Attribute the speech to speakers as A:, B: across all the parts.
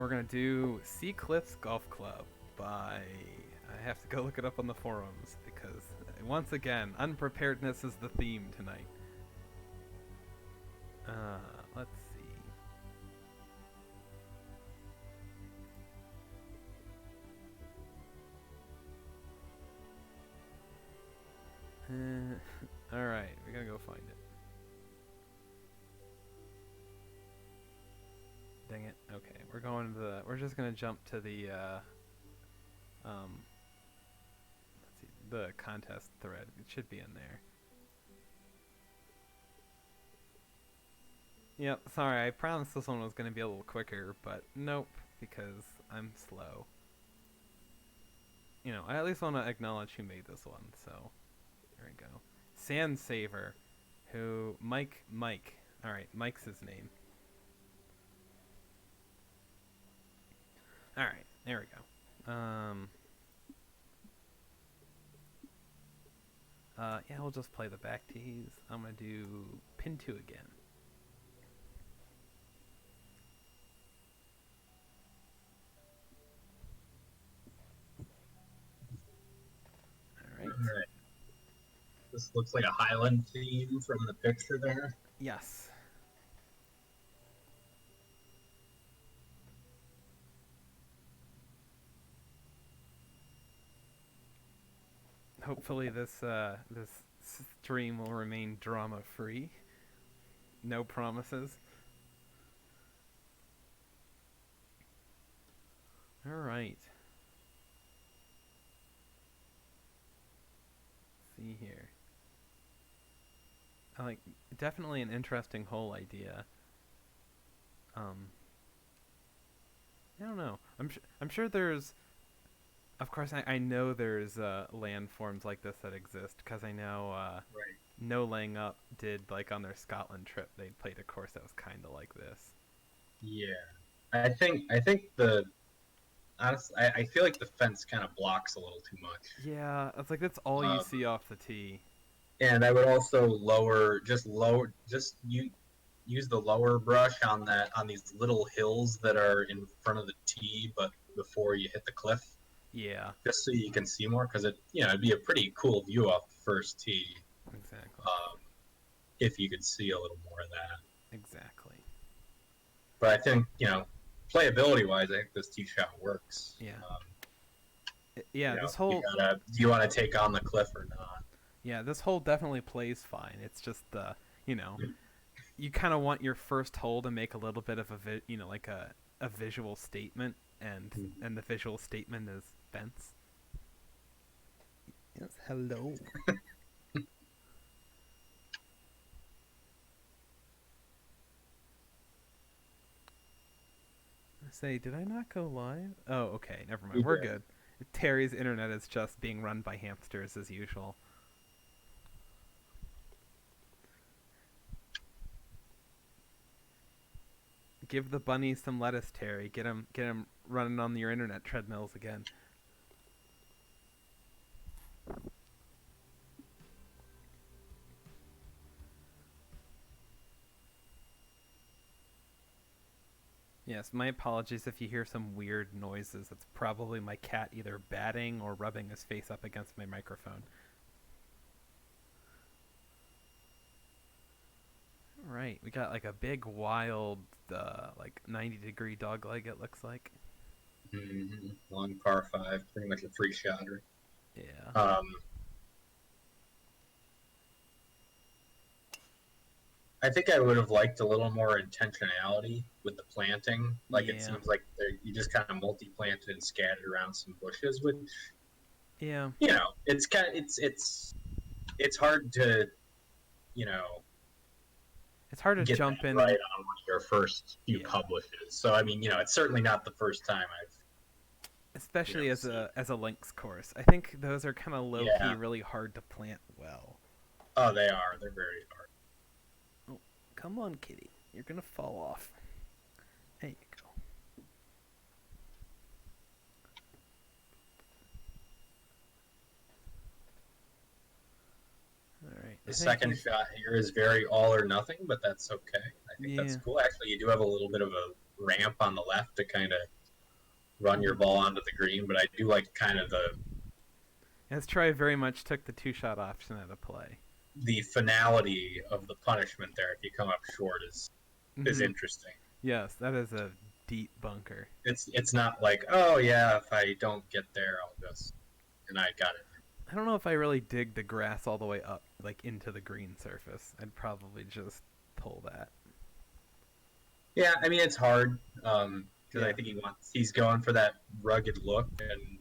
A: We're gonna do Sea Cliffs Golf Club by. I have to go look it up on the forums because once again, unpreparedness is the theme tonight. Let's see. All right, we gotta go find it. Dang it. Okay, we're going to the. We're just gonna jump to the. Let's see, the contest thread. It should be in there. Yep. Sorry, I promised this one was gonna be a little quicker, but nope, because I'm slow. I at least want to acknowledge who made this one. So there we go. Sand Saver, who Mike. All right, Mike's his name. All right, there we go. Yeah, we'll just play the back tees. I'm gonna do pin 2 again. All right.
B: All right. This looks like a Highland theme from the picture there.
A: Yes. Hopefully this stream will remain drama free. No promises. All right. Let's see here. Definitely an interesting whole idea. I don't know. I'm sure there's. Of course, I know there's landforms like this that exist because I know
B: Right.
A: No Laying Up did on their Scotland trip. They played a course that was kind of like this.
B: Yeah. I think the honestly I feel like the fence kind of blocks a little too much.
A: Yeah, it's like that's all you
B: Um,
A: see off the tee.
B: and I would also use the lower brush on these little hills that are in front of the tee, but before you hit the cliff,
A: Yeah,
B: just so you can see more, because it'd be a pretty cool view off the first tee,
A: exactly,
B: um, if you could see a little more of that.
A: exactly.
B: But I think playability wise, I think this tee shot works.
A: Yeah, yeah. This
B: You
A: whole
B: gotta do you want to take on the cliff or not?
A: yeah, this hole definitely plays fine. It's just you kind of want your first hole to make a little bit of a visual statement, and the visual statement is fence. Yes, hello. Say, did I not go live? Oh, okay, never mind. We're good. Terry's internet is just being run by hamsters as usual. Give the bunny some lettuce, Terry. Get him running on your internet treadmills again. Yes, my apologies if you hear some weird noises. It's probably my cat either batting or rubbing his face up against my microphone. Right, we got a big wild 90-degree dog leg, it looks like.
B: Mm-hmm. Long par five, pretty much a free shotter.
A: Yeah.
B: I think I would have liked a little more intentionality with the planting. It seems like you just kind of multi-planted and scattered around some bushes, which
A: Yeah.
B: it's kind of it's hard to you know
A: It's hard to
B: get
A: jump
B: that
A: in
B: right on one of your first few publishes. So I mean, it's certainly not the first time I've
A: especially as a links course. I think those are kind of low key really hard to plant well.
B: Oh, they are. They're very hard.
A: Oh, come on, kitty. You're going to fall off. There you go. All right.
B: The second shot here is very all or nothing, but that's okay. I think that's cool. Actually, you do have a little bit of a ramp on the left to kind of run your
A: Mhm.
B: ball onto the green, but I do like kind of
A: As Troy very much took the two-shot option out of play.
B: the finality of the punishment there if you come up short is
A: Hmm.
B: interesting.
A: Yes, that is a deep bunker.
B: It's not like, oh yeah, if I don't get there, I'll just and I got it.
A: I don't know if I really dig the grass all the way up, like into the green surface. I'd probably just pull that.
B: Yeah, I mean it's hard because I
A: Yeah.
B: think he's going for that rugged look, and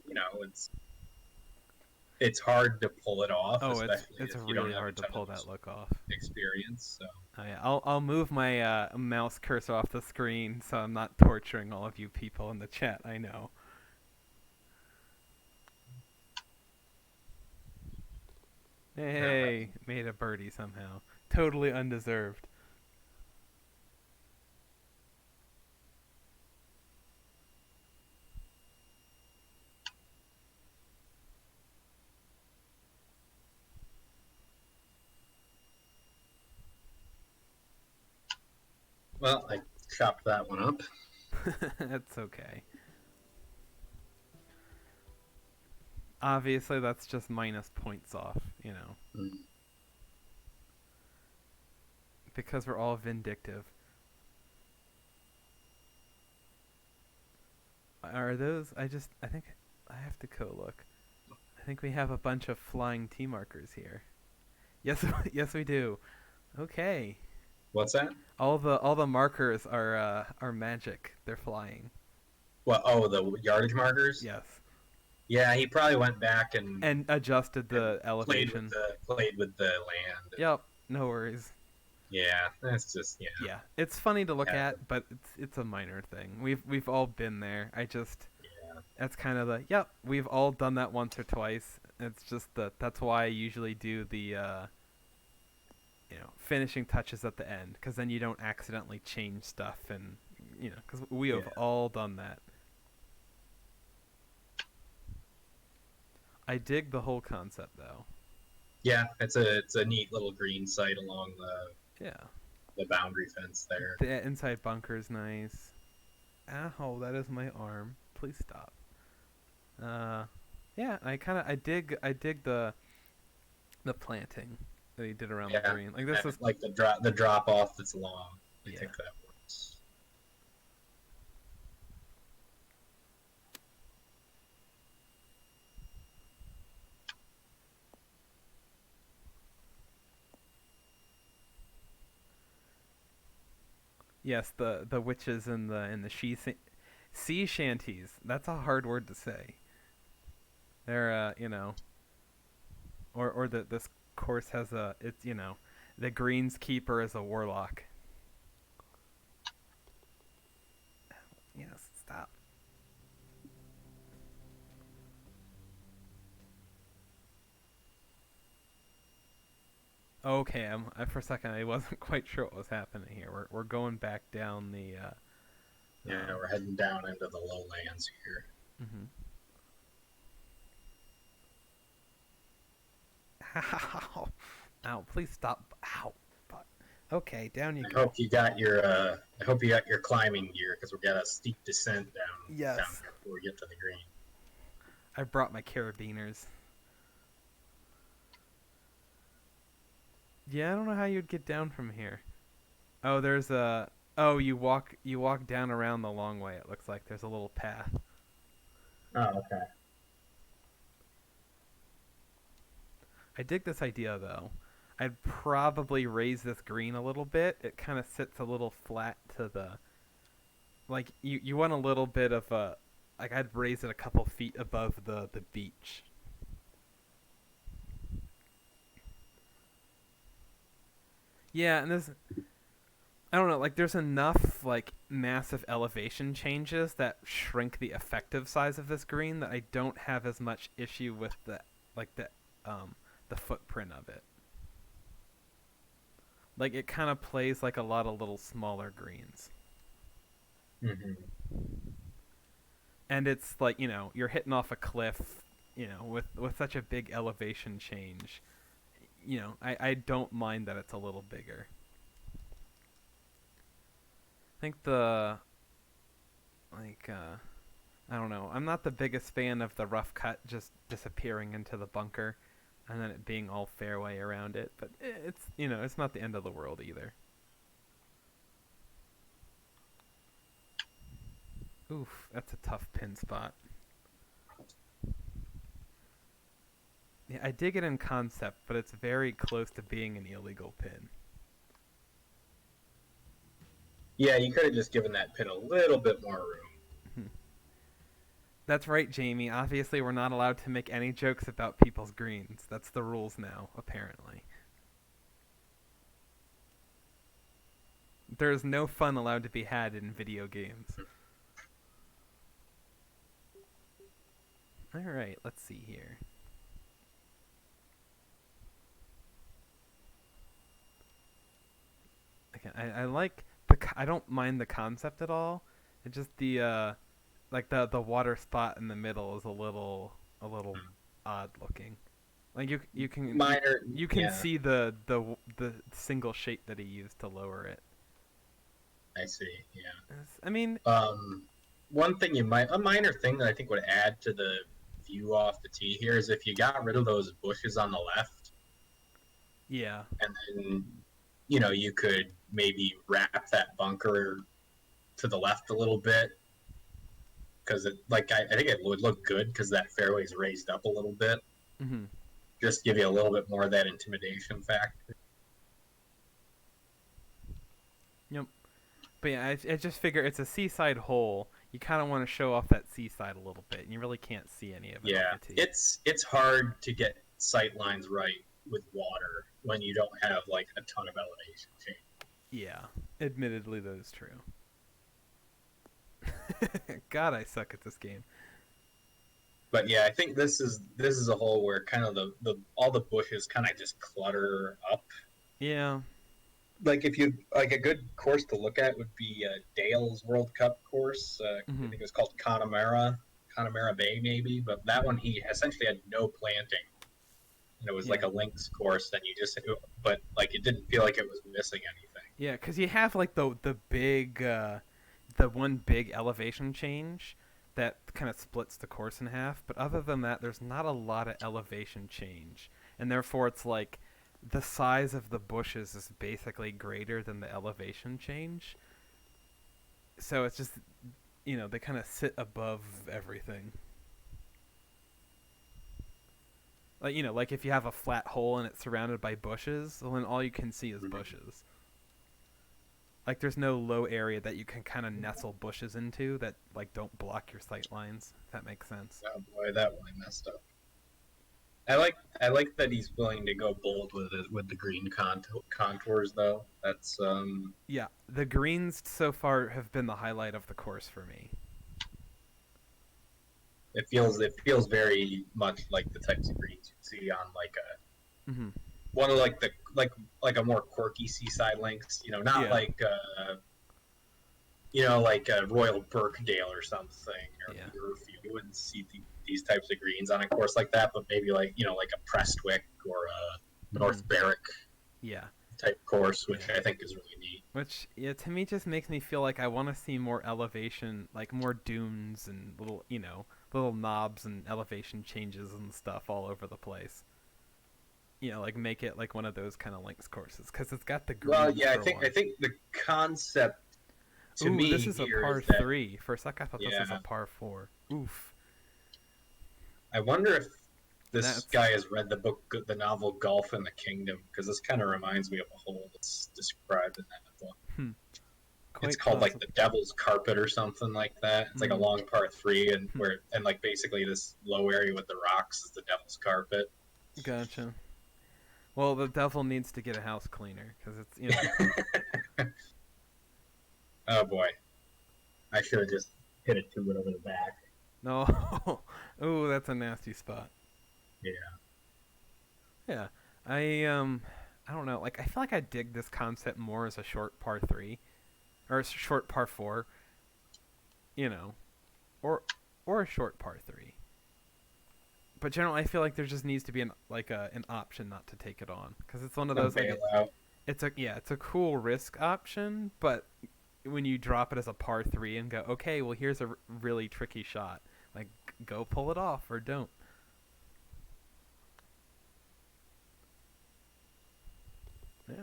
B: it's hard to pull it off,
A: Oh,
B: especially
A: it's
B: if you don't
A: really
B: have a
A: hard to
B: ton of
A: pull that look off.
B: experience. So
A: Oh, yeah. I'll move my mouse cursor off the screen so I'm not torturing all of you people in the chat. I know. Hey, made a birdie somehow. Totally undeserved.
B: well, I chopped that one up.
A: That's okay. Obviously, that's just minus points off,
B: Mm.
A: because we're all vindictive. Are those? I think I have to go look. I think we have a bunch of flying T markers here. Yes, yes we do. Okay.
B: What's that?
A: All the markers are magic. They're flying.
B: Well, oh, the yardage markers.
A: Yes.
B: Yeah, he probably went back and
A: And adjusted
B: and
A: the elevation.
B: played with the land.
A: Yep. No worries.
B: Yeah, that's just
A: Yeah. It's funny to look
B: yeah,
A: at, but it's a minor thing. We've all been there.
B: yeah,
A: That's kind of the yep. We've all done that once or twice. It's just that's why I usually do the finishing touches at the end, because then you don't accidentally change stuff, and because we have
B: yeah.
A: all done that. I dig the whole concept though.
B: Yeah, it's a neat little green site along
A: Yeah,
B: the boundary fence there.
A: the inside bunker is nice. Ow, that is my arm. Please stop. Uh, yeah, I dig the planting that he did around the
B: Yeah,
A: green. Like this is
B: like the drop off that's long. I
A: yeah.
B: think that works.
A: Yes, the witches in the sea shanties. That's a hard word to say. They're or this course has it's the greenskeeper is a warlock. Yes, stop. Okay, for a second I wasn't quite sure what was happening here. We're going back down the
B: Yeah, we're heading down into the lowlands here.
A: mhm. Ow. Ow, please stop. Ow. Fuck. Okay, down you
B: I
A: go.
B: hope you got your I hope you got your climbing gear because we've got a steep descent down
A: Yes.
B: here before we get to the green.
A: I brought my carabiners. Yeah, I don't know how you'd get down from here. Oh, there's a. Oh, you walk down around the long way. It looks like there's a little path.
B: Oh, okay.
A: I dig this idea though. I'd probably raise this green a little bit. It kind of sits a little flat to the. Like you want a little bit of a. Like I'd raise it a couple feet above the beach. Yeah, and there's I don't know, like there's enough like massive elevation changes that shrink the effective size of this green that I don't have as much issue with like the footprint of it. Like it kind of plays like a lot of little smaller greens.
B: Hmm.
A: And it's like, you're hitting off a cliff, with such a big elevation change. I don't mind that it's a little bigger. I think Like, I don't know. I'm not the biggest fan of the rough cut just disappearing into the bunker and then it being all fairway around it, but it's, it's not the end of the world either. Oof, that's a tough pin spot. Yeah, I dig it in concept, but it's very close to being an illegal pin.
B: Yeah, you could have just given that pin a little bit more room.
A: That's right, Jamie. Obviously, we're not allowed to make any jokes about people's greens. That's the rules now, apparently. There's no fun allowed to be had in video games. Alright, let's see here. Okay, I like I don't mind the concept at all. It's just like the water spot in the middle is a little odd looking. Like
B: Minor,
A: you can
B: yeah,
A: see the single shape that he used to lower it.
B: I see. Yeah.
A: I mean,
B: One thing a minor thing that I think would add to the view off the tee here is if you got rid of those bushes on the left,
A: yeah.
B: and then you could maybe wrap that bunker to the left a little bit because I think it would look good because that fairway's raised up a little bit.
A: Hmm.
B: Just give you a little bit more of that intimidation factor.
A: Yep. But yeah, I just figure it's a seaside hole. You kind of want to show off that seaside a little bit, and you really can't see any of it
B: Yeah,
A: off the tee.
B: it's hard to get sight lines right with water when you don't have like a ton of elevation change.
A: Yeah, admittedly, that is true. God, I suck at this game.
B: But yeah, I think this is a hole where kind of the all the bushes kind of just clutter up.
A: Yeah.
B: Like if you like a good course to look at would be Dale's World Cup course. I
A: Hmm.
B: think it was called Connemara Bay maybe, but that one he essentially had no planting. And it was like
A: Yeah.
B: a links course. Then you just, but like it didn't feel like it was missing anything.
A: Yeah, because you have like the one big elevation change that kind of splits the course in half. But other than that, there's not a lot of elevation change, and therefore it's like the size of the bushes is basically greater than the elevation change. So it's just they kind of sit above everything. Like like if you have a flat hole and it's surrounded by bushes, well, then all you can see is
B: Mm-hmm.
A: bushes. Like there's no low area that you can kind of nestle bushes into that like don't block your sight lines. If that makes sense.
B: Oh boy, that one I messed up. I like that he's willing to go bold with it with the green contours though. That's
A: Yeah, the greens so far have been the highlight of the course for me.
B: it feels very much like the types of greens you see on like a
A: Hmm.
B: one of like the like a more quirky seaside links. Not
A: Yeah,
B: like like a Royal Birkdale or something or
A: yeah,
B: Muirfield. You wouldn't see these types of greens on a course like that, but maybe like like a Prestwick or a
A: hmm,
B: North Berwick
A: yeah,
B: type course, which
A: yeah.
B: I think is really neat.
A: Which yeah, to me just makes me feel like I want to see more elevation, like more dunes and little little knobs and elevation changes and stuff all over the place. Like make it like one of those kind of links courses because it's got the
B: Well,
A: greens
B: yeah, I
A: for
B: think I
A: one.
B: think the concept to
A: Ooh, this
B: me
A: is a
B: here
A: par
B: is that
A: three. For a sec, I thought this was a
B: yeah,
A: par four. Oof.
B: I wonder if this
A: That's
B: guy has read the novel Golf in the Kingdom, because this kind of reminds me of a hole that's described in that book.
A: hmm,
B: It's
A: quite
B: called like
A: possible.
B: the Devil's Carpet or something like that. It's like a
A: Mm,
B: long par three, and like basically this low area with the rocks is the Devil's Carpet.
A: gotcha. Well, the devil needs to get a house cleaner because it's
B: Oh boy, I should have just hit it to it over the back.
A: no. Ooh, that's a nasty spot.
B: Yeah.
A: Yeah, I don't know. Like I feel like I dig this concept more as a short par three or a short par four. You know, or or a short par three. But generally, I feel like there just needs to be an option not to take it on because it's one of
B: A
A: those like
B: bailout.
A: it's a cool risk option, but when you drop it as a par 3 and go, okay, well here's a really tricky shot. Like, go pull it off or don't. Yeah.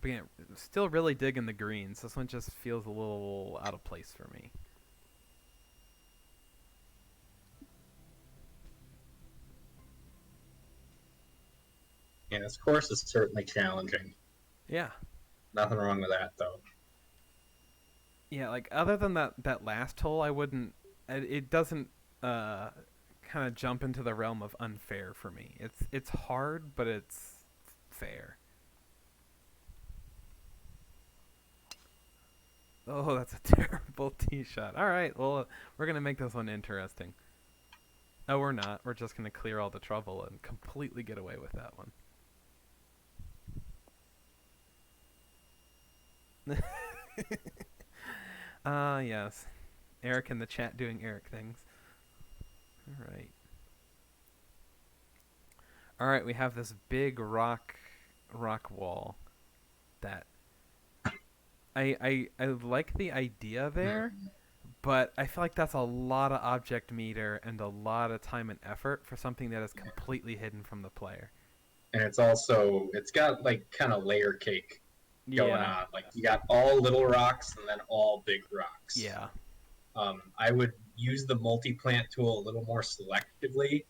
A: But yeah, still really digging the greens. This one just feels a little out of place for me.
B: Yeah, this course is certainly challenging.
A: Yeah.
B: Nothing wrong with that, though.
A: Yeah, like other than that last hole, I wouldn't. It doesn't kind of jump into the realm of unfair for me. It's hard, but it's fair. Oh, that's a terrible tee shot. All right, well, we're gonna make this one interesting. Oh, we're not. We're just gonna clear all the trouble and completely get away with that one. Yes. Eric in the chat doing Eric things. All right. All right, we have this big rock wall that I like the idea there, but I feel like that's a lot of object meter and a lot of time and effort for something that is completely hidden from the player.
B: And it's got like kind of layer cake going
A: Yeah.
B: on. Like you got all little rocks and then all big rocks.
A: Yeah.
B: I would use the multi-plant tool a little more selectively,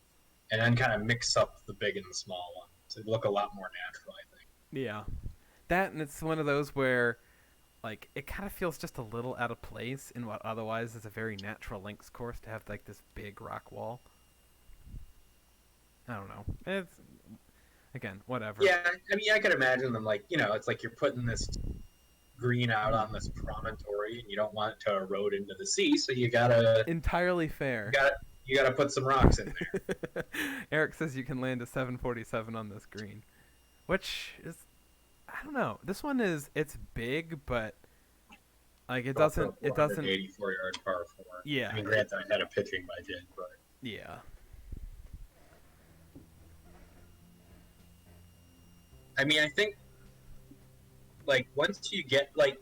B: and then kind of mix up the big and the small ones. It'd look a lot more natural, I think.
A: Yeah. That, and it's one of those where like it kind of feels just a little out of place in what otherwise is a very natural links course to have like this big rock wall. I don't know. It's again, whatever.
B: Yeah, I mean, I could imagine them like it's like you're putting this green out on this promontory, and you don't want it to erode into the sea, so
A: Entirely fair.
B: you gotta put some rocks in there.
A: Eric says you can land a 747 on this green, which is I don't know. This one it's big, but like it doesn't
B: 84-yard par four.
A: Yeah.
B: I mean, granted, I had a pitching budget, but
A: yeah.
B: I mean, I think like once you get like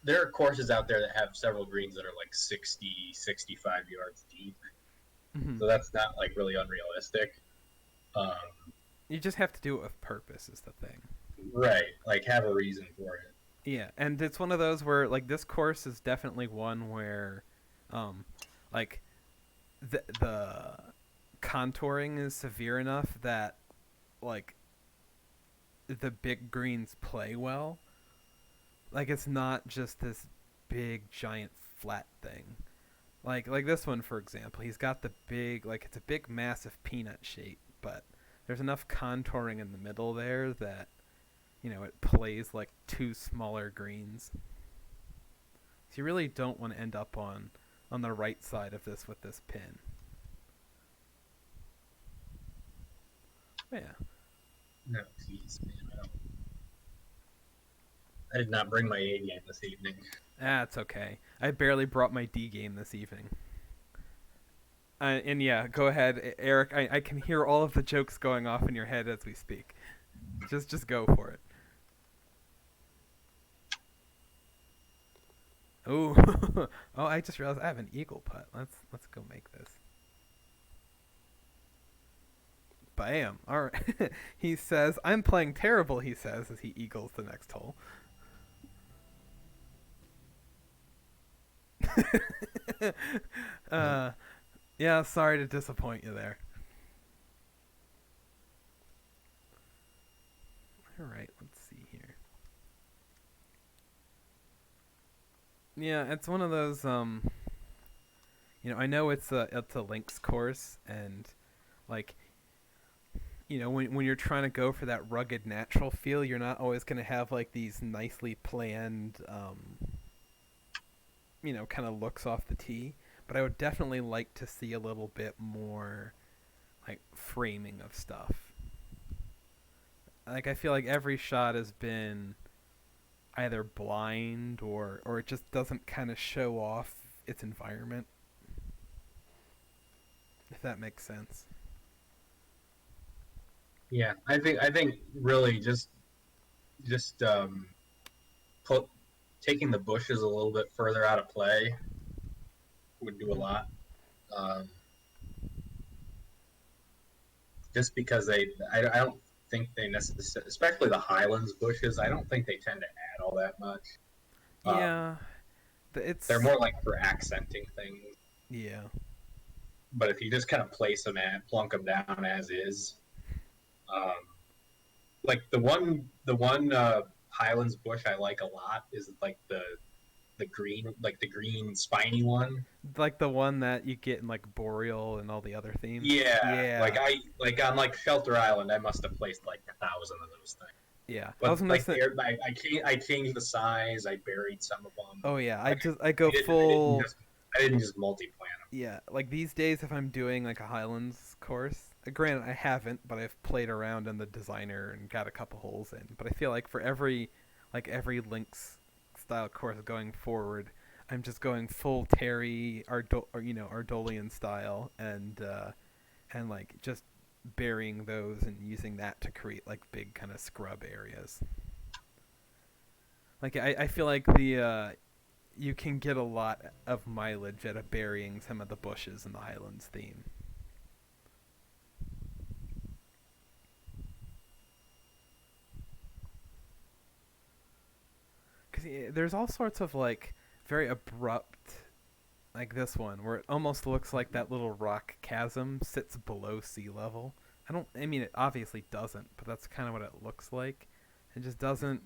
B: there are courses out there that have several greens that are like 60, 65 yards deep.
A: Mm-hmm.
B: So that's not like really unrealistic.
A: You just have to do it with purpose is the thing.
B: Right. Like have a reason for it.
A: Yeah, and it's one of those where like this course is definitely one where like the contouring is severe enough that like the big greens play well. Like it's not just this big giant flat thing. Like this one for example, he's got the big like it's a big massive peanut shape, but there's enough contouring in the middle there that it plays like two smaller greens. So you really don't want to end up on the right side of this with this pin. Yeah.
B: No, please, man. I did not bring my A game this evening.
A: That's okay. I barely brought my D game this evening. And yeah, go ahead, Eric. I can hear all of the jokes going off in your head as we speak. Just go for it. Oh, oh! I just realized I have an eagle putt. Let's go make this. Bam! All right. He says, "I'm playing terrible." He says as he eagles the next hole. Yeah. Sorry to disappoint you there. All right. Let's see here. Yeah, it's one of those. I know it's a links course, and like, when you're trying to go for that rugged natural feel, you're not always going to have like these nicely planned, kind of looks off the tee. But I would definitely like to see a little bit more, like framing of stuff. Like I feel like every shot has been either blind or it just doesn't kind of show off its environment, if that makes sense.
B: Yeah, I think really just put taking the bushes a little bit further out of play would do a
A: Mhm.
B: lot. Um, just because I don't think they necessarily, especially the Highlands bushes, I don't think they tend to add all that much. Um,
A: Yeah,
B: they're
A: it's
B: more like for accenting things.
A: yeah.
B: But if you just kind of place them at, plunk them down as is, um, like the one Highlands bush I like a lot is like the green spiny one.
A: Like the one that you get in like Boreal and all the other themes.
B: Yeah,
A: Yeah,
B: like on like Shelter Island, I must have placed like 1,000 of those things.
A: yeah. I was
B: But
A: gonna
B: like
A: say,
B: I changed the size, I buried some of them.
A: oh yeah.
B: Like
A: I go full.
B: I didn't just multi plant
A: Yeah, like these days, if I'm doing like a Highlands course, granted I haven't, but I've played around in the designer and got a couple holes in. But I feel like for every Lynx style course going forward, I'm just going full Terry or Ardolian style and like just burying those and using that to create like big kind of scrub areas. Like I feel like the you can get a lot of mileage out of burying some of the bushes in the Highlands theme. Because there's all sorts of like very abrupt, like this one, where it almost looks like that little rock chasm sits below sea level. I mean, it obviously doesn't, but that's kind of what it looks like. It just doesn't,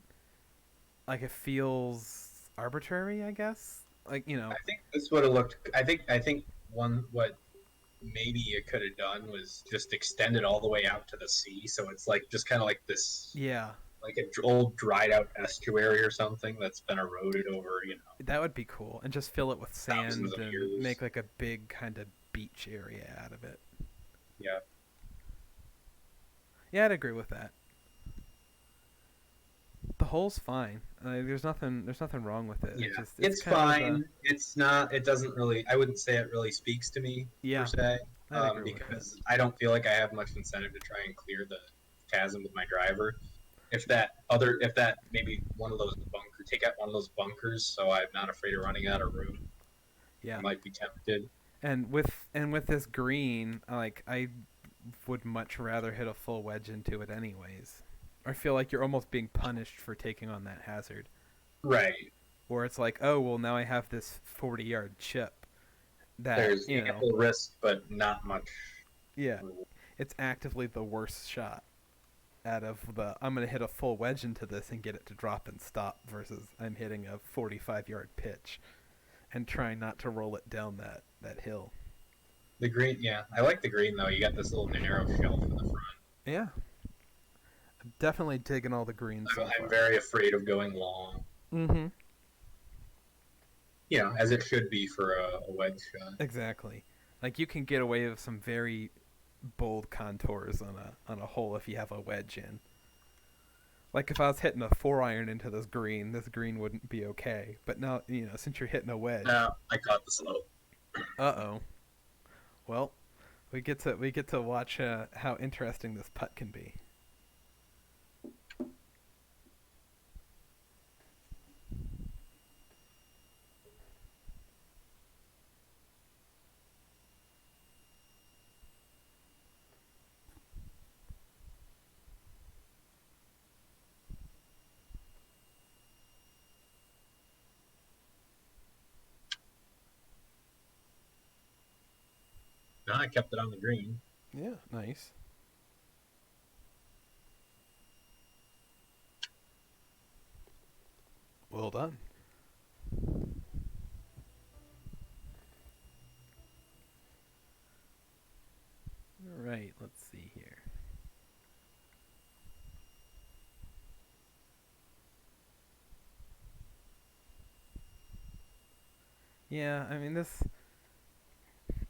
A: like, it feels arbitrary, I guess. Like,
B: I think this would have looked. I think one what maybe it could have done was just extend it all the way out to the sea, so it's like just kind of like this,
A: yeah,
B: like an old dried out estuary or something that's been eroded over
A: that would be cool. And just fill it with
B: thousands
A: sand
B: of
A: and make
B: years.
A: like a big kind of beach area out of it.
B: Yeah,
A: Yeah, I'd agree with that. The hole's fine. There's nothing wrong with it.
B: yeah,
A: It's
B: it's
A: kind of
B: fine. It's not. It doesn't really. I wouldn't say it really speaks to me per
A: yeah.
B: se,
A: I'd agree with that.
B: because I don't feel like I have much incentive to try and clear the chasm with my driver. If that maybe one of those bunkers, take out one of those bunkers, so I'm not afraid of running out of room. I
A: Yeah.
B: might be tempted.
A: And with this green, like I would much rather hit a full wedge into it anyways. I feel like you're almost being punished for taking on that hazard.
B: Right.
A: Where it's like, oh well, now I have this 40-yard chip that
B: There's ample risk, but not much.
A: yeah, it's actively the worst shot out of the I'm gonna hit a full wedge into this and get it to drop and stop versus I'm hitting a 45-yard pitch and trying not to roll it down that hill.
B: The green, yeah, I like the green though. You got this little narrow shelf in the front.
A: Yeah, I'm definitely digging all the greens so
B: I'm
A: far.
B: very afraid of going long.
A: Mm-hmm.
B: As it should be for a wedge shot.
A: Exactly. Like you can get away with some very bold contours on a hole if you have a wedge in. Like if I was hitting a 4-iron into this green wouldn't be okay. But now, since you're hitting a wedge,
B: No, I caught the slope.
A: uh-oh. Well, we get to watch how interesting this putt can be.
B: No, I kept it on the green.
A: Yeah, nice. Well done. All right, let's see here. Yeah, I mean this.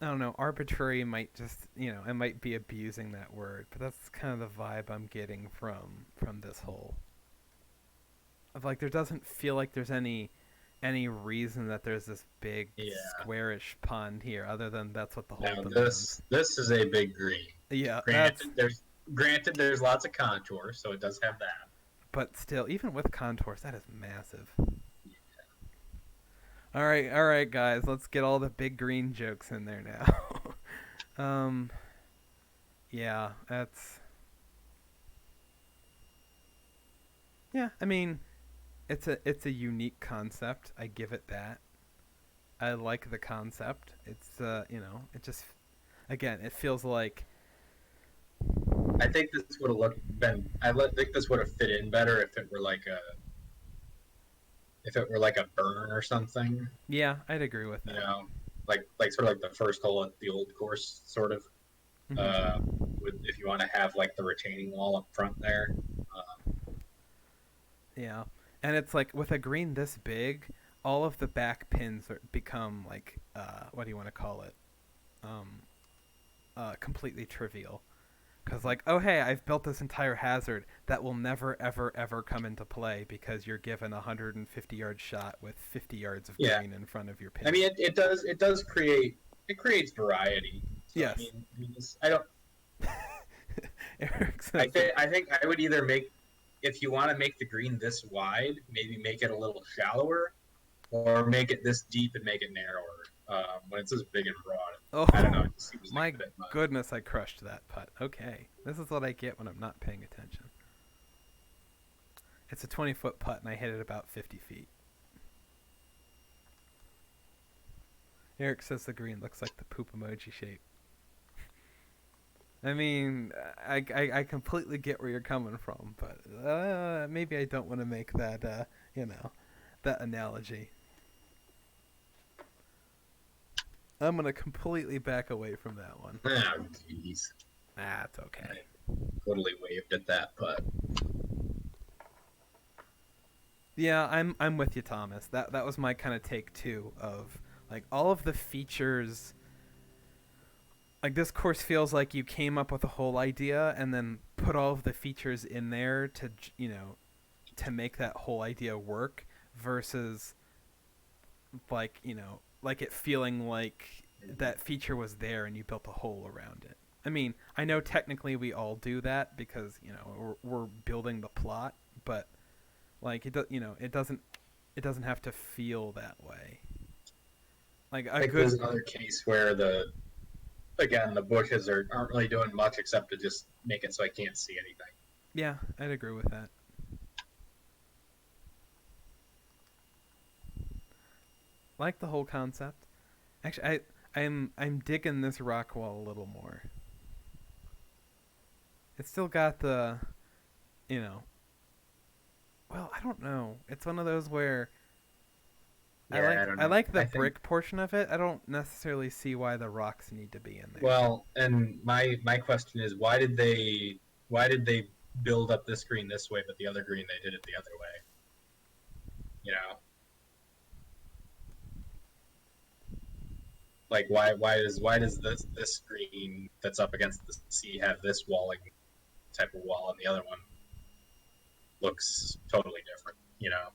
A: I don't know. Arbitrary might just, I might be abusing that word, but that's kind of the vibe I'm getting from this whole. Of like, there doesn't feel like there's any reason that there's this big
B: Yeah.
A: squarish pond here, other than that's what the hole
B: Now
A: demands.
B: this is a big green.
A: Yeah,
B: Granted, there's granted, there's lots of contour, so it does have that.
A: But still, even with contours, that is massive. All right, guys, let's get all the big green jokes in there now. Yeah, that's yeah. I mean, it's a unique concept. I give it that. I like the concept. It's it just again, it feels like
B: I think this would have looked been. Think this would have fit in better if it were like a burn or something.
A: yeah, I'd agree with
B: You
A: that.
B: know, like sort of like the first hole at the old course, sort of. Uh,
A: Hmm.
B: with if you want to have like the retaining wall up front there.
A: Yeah, and it's like with a green this big, all of the back pins become like what do you want to call it? Um, completely trivial. Because, like, oh, hey, I've built this entire hazard that will never, ever, ever come into play because you're given a 150-yard shot with 50 yards of
B: Yeah,
A: green in front of your
B: I
A: pin.
B: mean it does create it creates variety. So
A: Yes.
B: I don't
A: Eric says
B: I think I would either make if you want to make the green this wide, maybe make it a little shallower, or make it this deep and make it narrower. When it's this big and broad, I don't know.
A: oh,
B: It just seems like
A: my
B: a bit much.
A: goodness, I crushed that putt. Okay. This is what I get when I'm not paying attention. It's a 20-foot putt, and I hit it about 50 feet. Eric says the green looks like the poop emoji shape. I mean, I completely get where you're coming from, but maybe I don't want to make that, that analogy. I'm going to completely back away from that one.
B: Oh, jeez.
A: That's okay.
B: Totally waved at that, but
A: Yeah, I'm with you, Thomas. That was my kind of take too of like all of the features. Like this course feels like you came up with a whole idea and then put all of the features in there to to make that whole idea work versus like like it feeling like that feature was there and you built a hole around it. I mean, I know technically we all do that because we're building the plot, but like it doesn't have to feel that way. Like
B: I
A: a
B: think there's
A: good
B: another case where the bushes aren't really doing much except to just make it so I can't see anything.
A: yeah, I'd agree with that. Like the whole concept. Actually, I'm digging this rock wall a little more. It's still got the you know well, I don't know. It's one of those where
B: Yeah, I don't
A: I
B: know.
A: like the
B: I think
A: brick portion of it. I don't necessarily see why the rocks need to be in there.
B: well, and my question is why did they build up this green this way, but the other green they did it the other way? You know, like why does this green that's up against the sea have this walling type of wall, and the other one looks totally different? You know,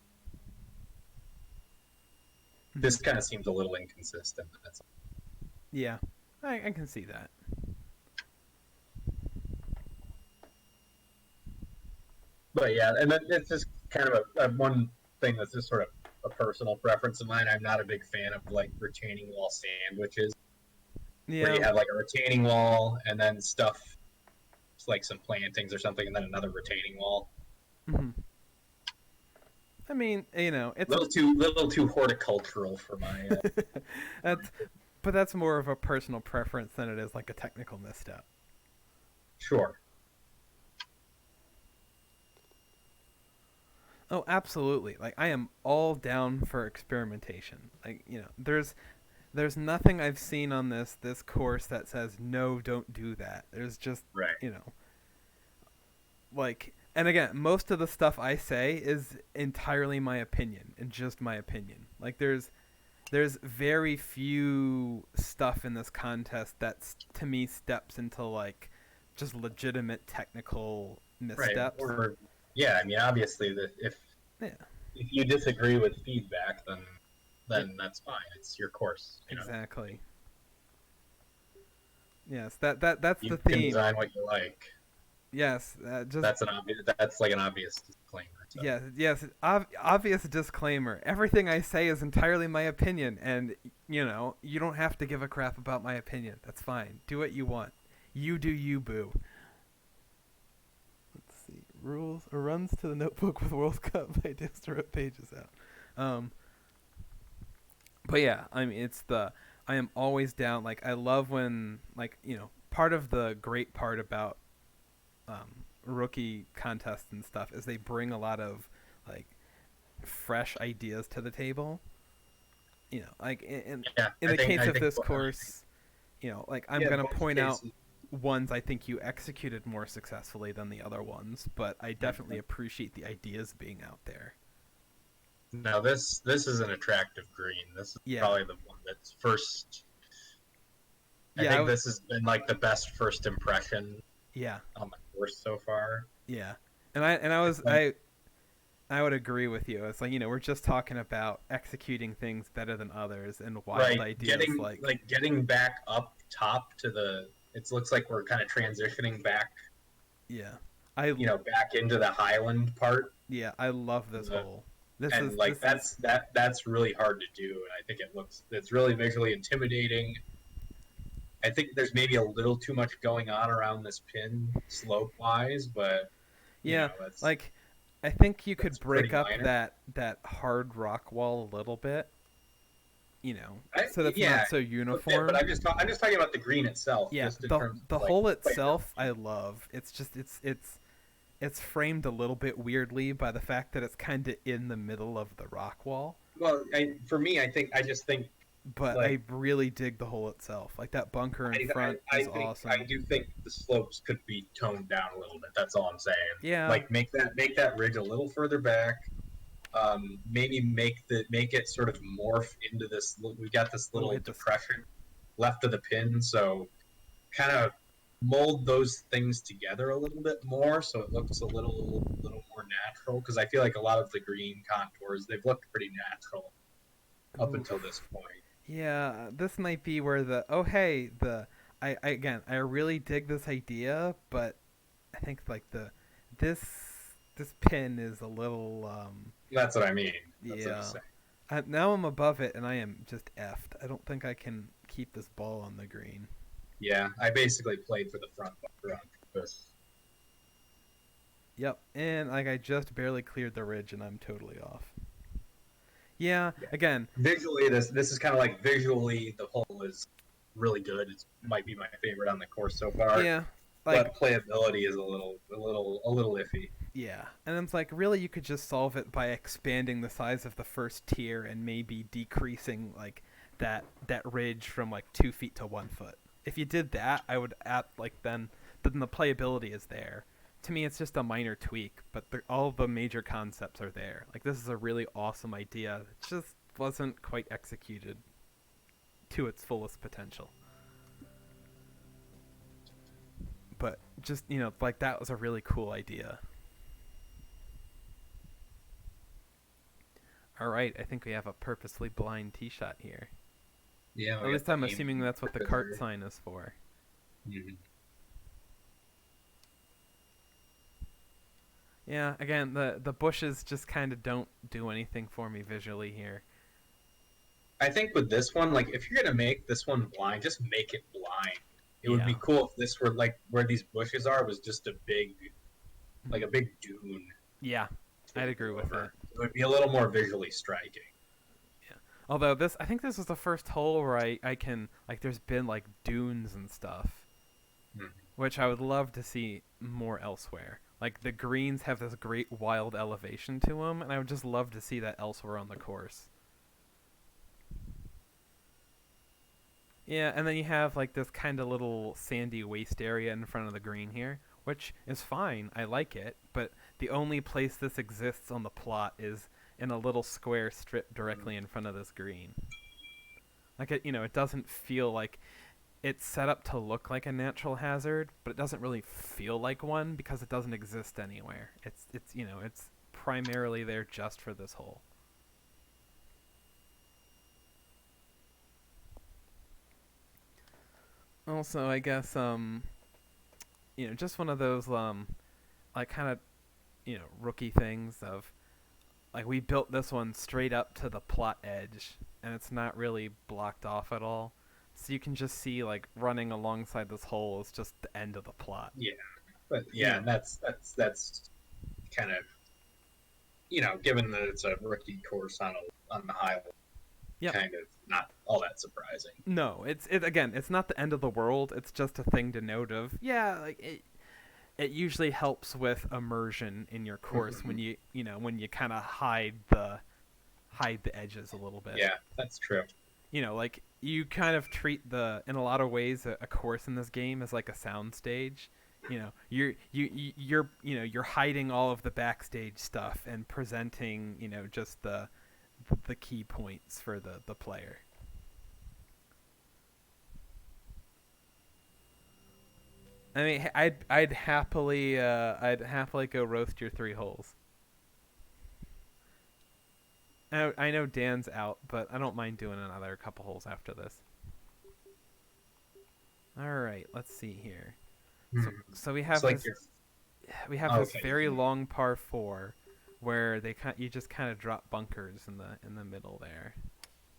B: this
A: Mhm.
B: kind of seems a little inconsistent. That's
A: Yeah, I can see that.
B: But yeah, and it's just kind of a one thing that's just sort of a personal preference of mine. I'm not a big fan of like retaining wall sandwiches where
A: Yeah.
B: you have like a retaining wall and then stuff like some plantings or something, and then another retaining wall.
A: Hmm. I mean,
B: A
A: it's a
B: little too horticultural for my.
A: that's but that's more of a personal preference than it is like a technical misstep.
B: Sure.
A: Oh, absolutely. Like I am all down for experimentation. Like, there's nothing I've seen on this course that says no, don't do that. There's just,
B: Right.
A: you know, like and again, most of the stuff I say is entirely my opinion and just my opinion. Like there's very few stuff in this contest that's to me steps into like just legitimate technical
B: Right.
A: missteps.
B: Or yeah, I mean, obviously,
A: Yeah,
B: if you disagree with feedback,
A: yeah,
B: then that's fine. It's your course. You know,
A: exactly. Yes, that's the
B: you can
A: theme.
B: design what you like.
A: Yes, just
B: That's an obvious. That's like an obvious disclaimer. So
A: yes, yes. Obvious disclaimer. Everything I say is entirely my opinion, and you don't have to give a crap about my opinion. That's fine. Do what you want. You do you, boo. Let's see. Rules or runs to the notebook with World Cup by Dexter rip pages out. But yeah, I mean, I am always down. Like I love when part of the great part about rookie contests and stuff is they bring a lot of like fresh ideas to the table. Like
B: yeah,
A: in
B: I
A: the
B: think
A: case
B: I
A: of
B: think
A: this course, like I'm
B: yeah,
A: gonna
B: both
A: point out
B: cases.
A: ones I think you executed more successfully than the other ones, but I definitely
B: Mhm.
A: appreciate the ideas being out there.
B: Now this is an attractive green. This is
A: Yeah,
B: probably the one that's first. I
A: yeah,
B: think this has been like the best first impression
A: yeah,
B: on the course so far.
A: yeah. And
B: It's like
A: I would agree with you. It's like we're just talking about executing things better than others and wild
B: right,
A: ideas like
B: getting back up top to the. It looks like we're kind of transitioning back,
A: yeah. I
B: back into the highland part.
A: Yeah, I love this
B: The,
A: hole. This
B: and
A: is
B: like
A: this is
B: that's really hard to do, and I think it's really visually intimidating. I think there's maybe a little too much going on around this pin slope wise, but
A: yeah,
B: that's
A: like I think you could
B: that's
A: break
B: pretty
A: up
B: minor.
A: that hard rock wall a little bit, so that's
B: Yeah,
A: not so
B: a bit, but
A: uniform.
B: I'm just talking about the green itself,
A: Yeah,
B: just in
A: the
B: terms of
A: the
B: like
A: hole itself I
B: playability.
A: love. It's just it's framed a little bit weirdly by the fact that it's kind of in the middle of the rock wall.
B: Well, for me, I just think
A: But
B: like
A: I really dig the hole itself. Like that bunker in front is
B: I
A: awesome.
B: do think the slopes could be toned down a little bit. That's all I'm saying.
A: Yeah.
B: Like make that ridge a little further back. Maybe make it sort of morph into this. We've got this
A: Oh,
B: little
A: hit this.
B: depression left of the pin, so kind of mold those things together a little bit more, so it looks a little more natural. Because I feel like a lot of the green contours they've looked pretty natural up until this
A: Oof.
B: point.
A: Yeah, this might be where the oh hey I again I really dig this idea, but I think like this this pin is a little
B: That's what I mean. That's what I'm
A: yeah.
B: saying.
A: Now I'm above it and I am just effed. I don't think I can keep this ball on the green.
B: Yeah, I basically played for the front bunker on purpose.
A: Yep, and like I just barely cleared the ridge and I'm totally off. Yeah,
B: Yeah.
A: again,
B: Visually, this is kind of like visually the hole is really good. It might be my favorite on the course so far,
A: yeah, like
B: but playability is a little iffy.
A: yeah, and it's like really you could just solve it by expanding the size of the first tier and maybe decreasing like that ridge from like 2 feet to 1 foot. If you did that, I would add like then the playability is there. To me, it's just a minor tweak, but all the major concepts are there. Like this is a really awesome idea. It just wasn't quite executed to its fullest potential. But just like that was a really cool idea. All right, I think we have a purposely blind tee shot here.
B: Yeah,
A: At
B: we got
A: least
B: the
A: I'm assuming
B: aiming
A: that's what the cart
B: scissor.
A: sign is for.
B: Mhm.
A: Yeah, again, the bushes just kind of don't do anything for me visually here.
B: I think with this one, like if you're gonna make this one blind, just make it blind. It would be
A: Yeah.
B: cool if this were like where these bushes are was just like a big dune
A: Yeah,
B: to
A: I'd
B: look
A: agree with
B: over.
A: it.
B: It would be a little more visually striking.
A: Yeah. Although I think this is the first hole where I can like there's been like dunes and stuff,
B: Hmm.
A: which I would love to see more elsewhere. Like the greens have this great wild elevation to them, and I would just love to see that elsewhere on the course. Yeah, and then you have like this kind of little sandy waste area in front of the green here, which is fine. I like it, but the only place this exists on the plot is in a little square strip directly in front of this green. Like it doesn't feel like it's set up to look like a natural hazard, but it doesn't really feel like one because it doesn't exist anywhere. It's primarily there just for this hole. Also, I guess just one of those like kind of rookie things of like we built this one straight up to the plot edge, and it's not really blocked off at all. So you can just see like running alongside this hole is just the end of the plot.
B: Yeah, but
A: You
B: yeah,
A: know.
B: that's kind of given that it's a rookie course on the highway,
A: Yep.
B: kind of not all that surprising.
A: No, it again. It's not the end of the world. It's just a thing to note of. Yeah, like it usually helps with immersion in your course when when you kind of hide the edges a little bit.
B: Yeah, that's true.
A: Like you kind of treat in a lot of ways a course in this game as like a sound stage. You're hiding all of the backstage stuff and presenting just the key points for the player. I mean, I'd happily go roast your three holes. I know Dan's out, but I don't mind doing another couple holes after this. All right, let's see here. So we have
B: It's like
A: this
B: you're
A: this
B: okay.
A: very long par four, where you just kind of drop bunkers in the middle there.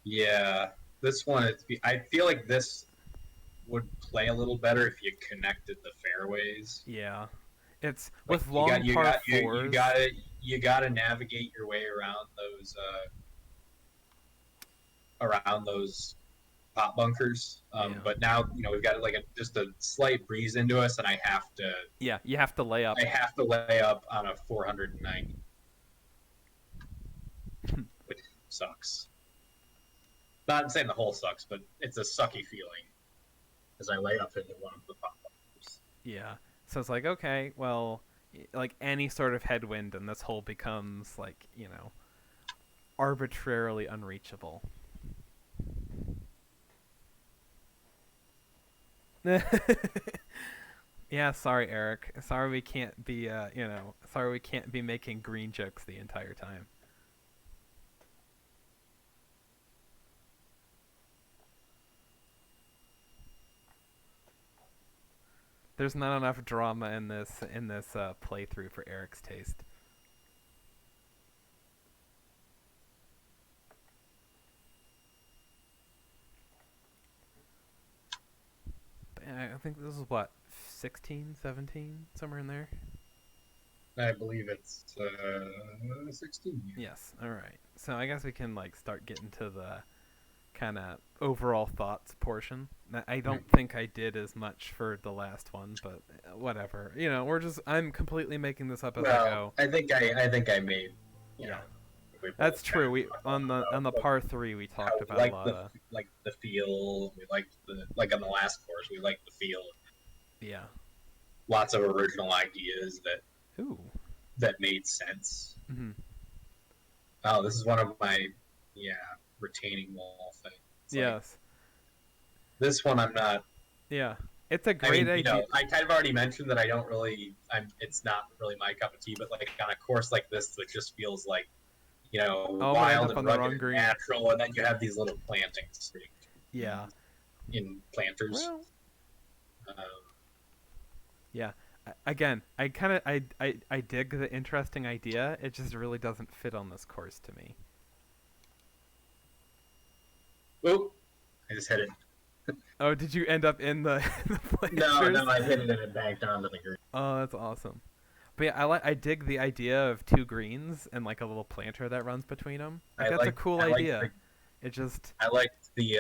B: Yeah, this one. I feel like this would play a little better if you connected the fairways.
A: Yeah, it's
B: Like
A: with long par fours.
B: you got to navigate your way around those pot bunkers.
A: Yeah.
B: But now we've got like just a slight breeze into us, and
A: Yeah, you have to lay up.
B: I have to lay up on a 490, which sucks. Not saying the hole sucks, but it's a sucky feeling as I lay up into one of the pot bunkers.
A: Yeah. So it's like, okay, well, like any sort of headwind, and this hole becomes like arbitrarily unreachable. Yeah, sorry, Eric. Sorry we can't be, sorry we can't be making green jokes the entire time. There's not enough drama in this playthrough for Eric's taste. But I think this is what 16, 17, somewhere in there.
B: I believe it's 16.
A: Yes. All right. So I guess we can like start getting to the kind of overall thoughts portion. I don't think I did as much for the last one, but whatever. I'm completely making this up as I go.
B: I think I made.
A: Yeah. That's true. We on the par 3 we talked about a lot of
B: like the feel. We liked the like on the last course. We liked the feel.
A: Yeah.
B: Lots of original ideas
A: Ooh.
B: that made sense.
A: Mm-hmm.
B: Oh, this is one of my retaining wall things.
A: Yes.
B: This one I'm not.
A: Yeah. It's a great idea.
B: I kind of already mentioned that I don't really. It's not really my cup of tea. But like on a course like this, that just feels like wild and rugged and natural, and then you have these little plantings.
A: Yeah.
B: In planters.
A: Well, yeah. Again, I kind of I dig the interesting idea. It just really doesn't fit on this course to me.
B: Oh, I just hit it.
A: Oh, did you end up in the
B: No, I hit it and it banked onto the green.
A: Oh, that's awesome. But yeah, I dig the idea of two greens and like a little planter that runs between them. That's a cool idea.
B: I like the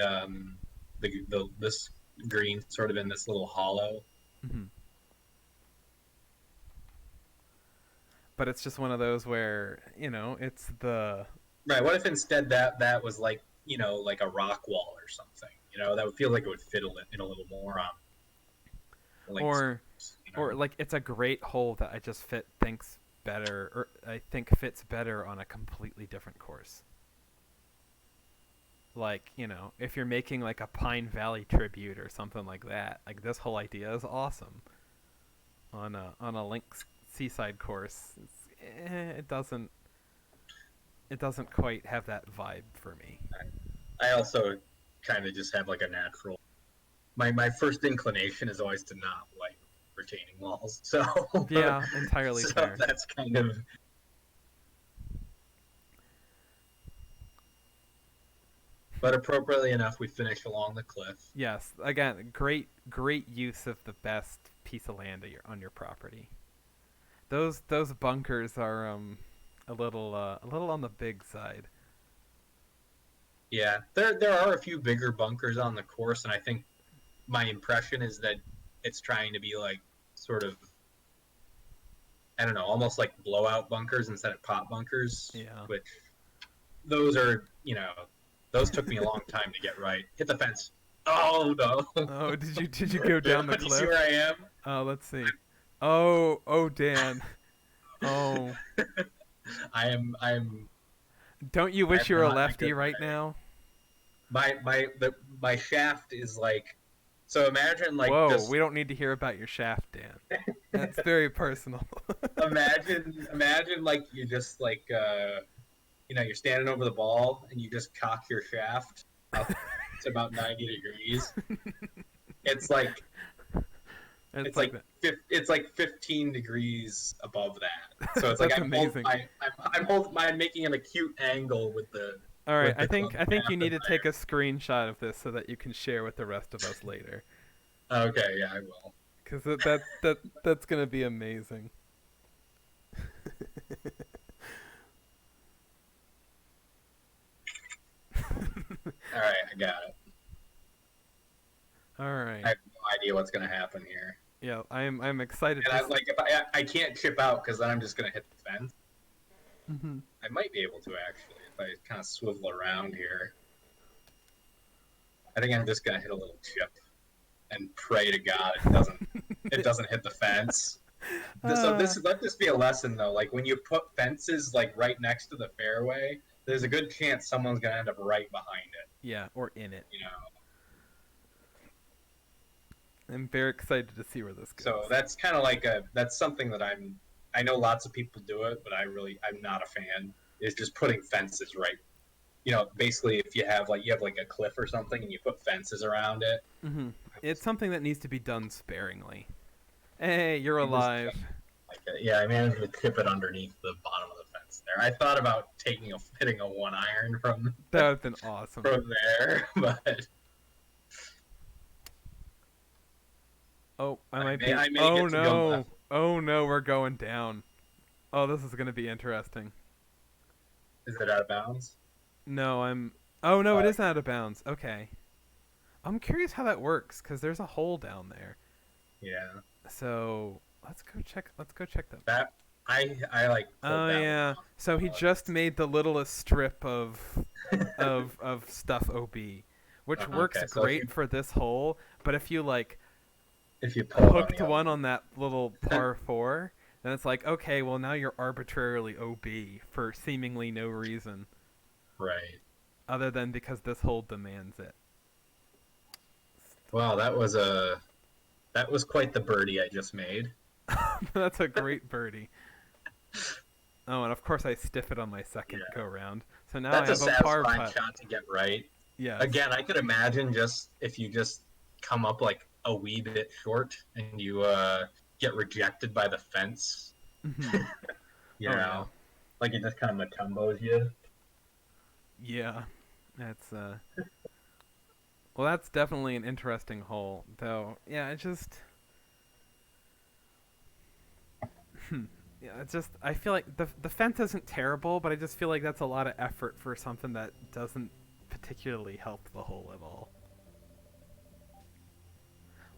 B: this green sort of in this little hollow.
A: Mm-hmm. But it's just one of those where it's the
B: right. What if instead that was like like a rock wall or something? That would feel like it would fit in a little more on.
A: Or like it's a great hole that I just fits better on a completely different course. Like, if you're making like a Pine Valley tribute or something like that, like this whole idea is awesome. On a links seaside course, it doesn't quite have that vibe for me.
B: I also kind of just have like a natural. My first inclination is always to not like retaining walls. So
A: Yeah, entirely
B: so
A: fair.
B: that's kind of, but appropriately enough, we finished along the cliff.
A: Yes, again, great use of the best piece of land on your property. Those bunkers are a little on the big side.
B: Yeah, there are a few bigger bunkers on the course, and I think my impression is that it's trying to be like sort of, I don't know, almost like blowout bunkers instead of pop bunkers,
A: Yeah.
B: which those are, those took me a long time to get right. Hit the fence. Oh no.
A: Oh, did you go down the
B: Do you see where
A: cliff?
B: I am?
A: Oh, let's see. Oh, Dan. Oh,
B: I'm
A: don't you wish
B: I'm
A: you were a
B: not in a
A: lefty
B: good
A: right
B: way.
A: now?
B: My shaft is like, so imagine like
A: Whoa,
B: just
A: we don't need to hear about your shaft, Dan. That's very personal.
B: imagine like you just like you're standing over the ball and you just cock your shaft up to about 90 degrees. It's like
A: It's
B: it's
A: like
B: like
A: that.
B: it's like 15 degrees above that. So it's like
A: That's amazing.
B: I'm making an acute angle
A: All right,
B: with the club
A: I think you
B: shaft
A: need
B: and
A: to take a screenshot of this so that you can share with the rest of us later.
B: my okay, yeah, I will.
A: Because that's gonna be amazing.
B: All right, I got it.
A: All
B: I
A: right.
B: have no idea what's gonna happen here.
A: Yeah, I'm excited
B: And
A: to.
B: I like if I can't chip out because then I'm just gonna hit the fence.
A: Mm-hmm.
B: I might be able to actually if I kind of swivel around here. I think I'm just gonna hit a little chip and pray to God it doesn't hit the fence. So
A: uh,
B: let this be a lesson though. Like when you put fences like right next to the fairway, there's a good chance someone's gonna end up right behind it.
A: yeah, or in it.
B: You know.
A: I'm very excited to see where this
B: So
A: goes.
B: that's kind of like that's something that I know lots of people do it, but I'm not a fan. Is just putting fences right. Basically if you have like a cliff or something and you put fences around it.
A: Mm-hmm. It's something that needs to be done sparingly. Hey, you're
B: I just
A: alive.
B: yeah, I managed to tip it underneath the bottom of the fence there. I thought about hitting a one iron
A: That would have been awesome.
B: from there, but
A: Oh, I might be.
B: I may
A: Oh
B: get to go
A: no.
B: left.
A: Oh no, we're going down. Oh, this is gonna be interesting.
B: Is it out of bounds?
A: No, I'm. Oh no, it
B: Uh,
A: is out of bounds. Okay. I'm curious how that works because there's a hole down there.
B: yeah,
A: So let's go check. Let's go check that.
B: that I like pulled
A: Oh
B: that one
A: yeah.
B: off.
A: So he just made the littlest strip of stuff OB, which works
B: Okay, so
A: great for this hole. But if you like
B: if you pull it on
A: hooked
B: the other
A: one on that little par four, then it's like okay, well now you're arbitrarily OB for seemingly no reason
B: right.
A: other than because this hole demands it.
B: Well, that was quite the birdie I just made.
A: That's a great birdie. Oh, and of course I stiff it on my second
B: Yeah,
A: go round. So now I
B: that's a
A: have a par
B: satisfying
A: putt.
B: shot to get right.
A: Yes.
B: Again, I could imagine just if you just come up like a wee bit short and you get rejected by the fence,
A: Hmm.
B: you
A: Oh yeah.
B: know, like it just kind of matumbos you.
A: Yeah. That's well, that's definitely an interesting hole, though. Yeah, it just yeah, it's just I feel like the fence isn't terrible, but I just feel like that's a lot of effort for something that doesn't particularly help the hole at all.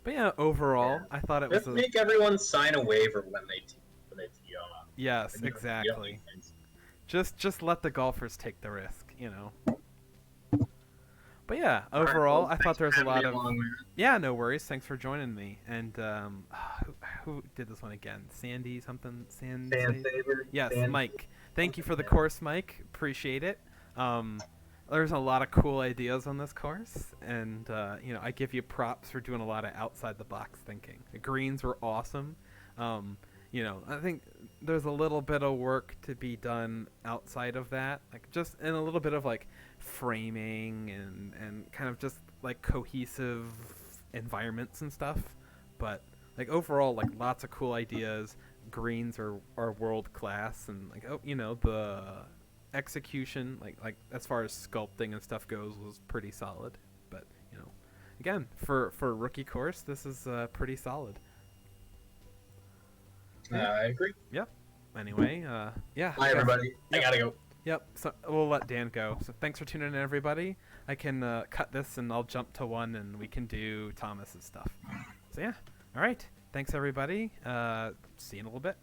A: But yeah,
B: Yeah.
A: overall, I thought it was
B: Just
A: a
B: make everyone sign a waiver when they tee off.
A: yes,
B: And you don't need
A: exactly.
B: fences.
A: Just let the golfers take the risk, you know. But yeah,
B: All right,
A: overall,
B: well,
A: I thought
B: thanks
A: there
B: for
A: was a
B: having me
A: lot of
B: along, man.
A: yeah, no worries. Thanks for joining me. And who did this one again? Sandy something?
B: Fan
A: Sand?
B: saver,
A: Yes,
B: fan
A: Mike. Thank you
B: something.
A: for the
B: Yeah.
A: course, Mike. Appreciate it. Um, there's a lot of cool ideas on this course, and I give you props for doing a lot of outside the box thinking. The greens were awesome. I think there's a little bit of work to be done outside of that, like just in a little bit of like framing and kind of just like cohesive environments and stuff. But like overall, like lots of cool ideas. Greens are world class, and like the execution, like as far as sculpting and stuff goes, was pretty solid. But again, for rookie course, this is pretty solid. Yeah.
B: I agree.
A: Yep. Anyway, yeah.
B: Bye, everybody. I gotta go.
A: Yep. So we'll let Dan go. So thanks for tuning in, everybody. I can cut this and I'll jump to one, and we can do Thomas's stuff. So yeah. All right. Thanks, everybody. See you in a little bit.